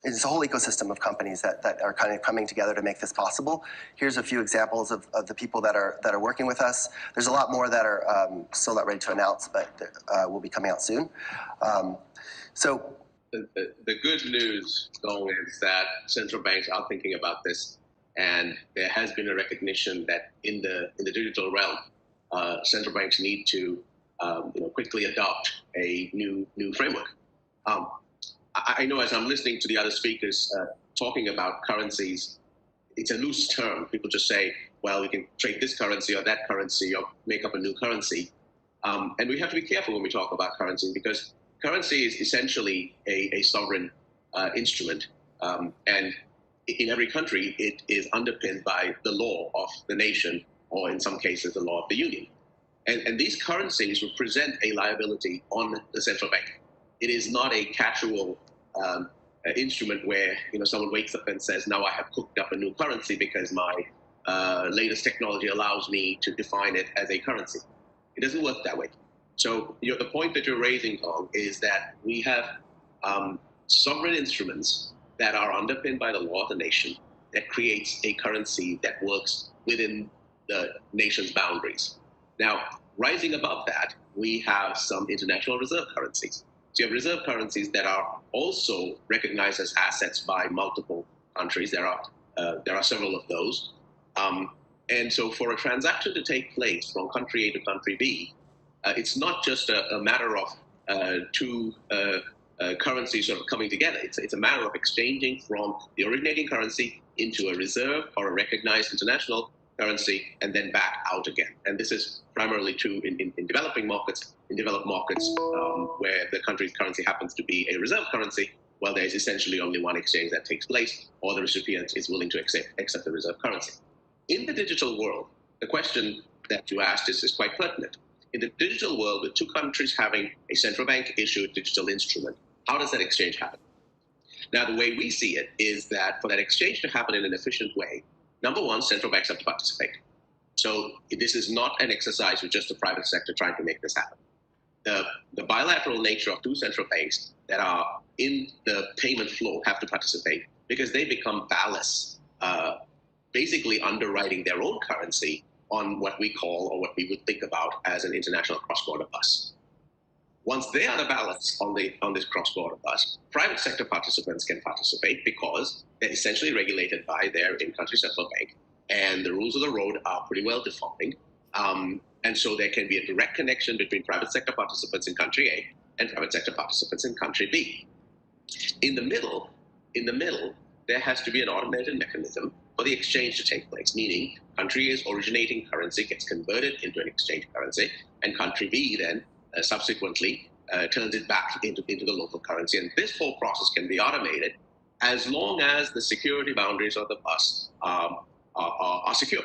it's a whole ecosystem of companies that are kind of coming together to make this possible. Here's a few examples of the people that are working with us. There's a lot more that are still not ready to announce, but will be coming out soon. The good news, though, is that central banks are thinking about this, and there has been a recognition that in the digital realm, central banks need to quickly adopt a new framework. I know as I'm listening to the other speakers talking about currencies, it's a loose term. People just say, well, we can trade this currency or that currency or make up a new currency. And we have to be careful when we talk about currency, because currency is essentially a sovereign instrument. And in every country, it is underpinned by the law of the nation, or in some cases, the law of the union. And these currencies represent a liability on the central bank. It is not a casual instrument where someone wakes up and says, now I have cooked up a new currency because my latest technology allows me to define it as a currency. It doesn't work that way. So the point that you're raising, Tom, is that we have sovereign instruments that are underpinned by the law of the nation that creates a currency that works within the nation's boundaries. Now, rising above that, we have some international reserve currencies. So you have reserve currencies that are also recognized as assets by multiple countries. There are several of those. And so for a transaction to take place from country A to country B, it's not just a matter of two currencies sort of coming together. It's a matter of exchanging from the originating currency into a reserve or a recognized international currency and then back out again. And this is primarily true in developing markets. In developed markets where the country's currency happens to be a reserve currency, well, there's essentially only one exchange that takes place, or the recipient is willing to accept the reserve currency. In the digital world, the question that you asked is quite pertinent. In the digital world, with two countries having a central bank-issued digital instrument, how does that exchange happen? Now, the way we see it is that for that exchange to happen in an efficient way, number one, central banks have to participate. So this is not an exercise with just the private sector trying to make this happen. The bilateral nature of two central banks that are in the payment flow have to participate because they become ballast, basically underwriting their own currency on what we call, or what we would think about as, an international cross-border bus. Once they are the ballast on this cross-border bus, private sector participants can participate because they're essentially regulated by their in-country central bank, and the rules of the road are pretty well defined. And so there can be a direct connection between private sector participants in country A and private sector participants in country B. In the middle, there has to be an automated mechanism for the exchange to take place, meaning country A's originating currency gets converted into an exchange currency, and country B then subsequently turns it back into the local currency. And this whole process can be automated as long as the security boundaries of the bus are secure,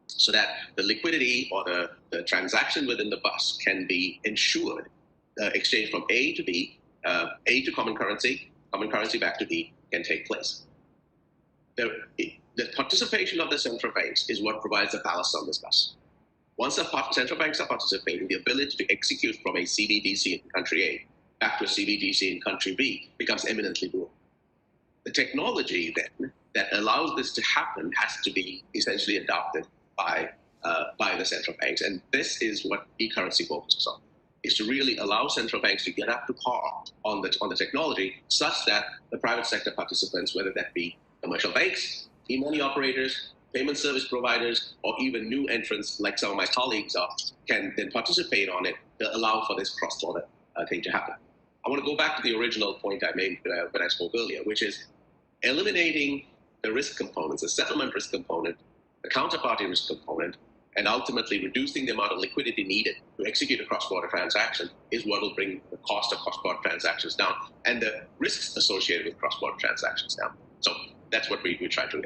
so that the liquidity or the transaction within the bus can be ensured. Exchange from A to B, A to common currency back to B can take place. The participation of the central banks is what provides the ballast on this bus. Once the central banks are participating, the ability to execute from a CBDC in country A back to a CBDC in country B becomes eminently doable. The technology then that allows this to happen has to be essentially adopted by the central banks. And this is what e-currency focuses on, is to really allow central banks to get up to par on the technology such that the private sector participants, whether that be commercial banks, e-money operators, payment service providers, or even new entrants like some of my colleagues are, can then participate on it to allow for this cross-border thing to happen. I want to go back to the original point I made when I spoke earlier, which is eliminating the risk components, the settlement risk component, the counterparty risk component, and ultimately reducing the amount of liquidity needed to execute a cross-border transaction is what will bring the cost of cross-border transactions down and the risks associated with cross-border transactions down. So that's what we try to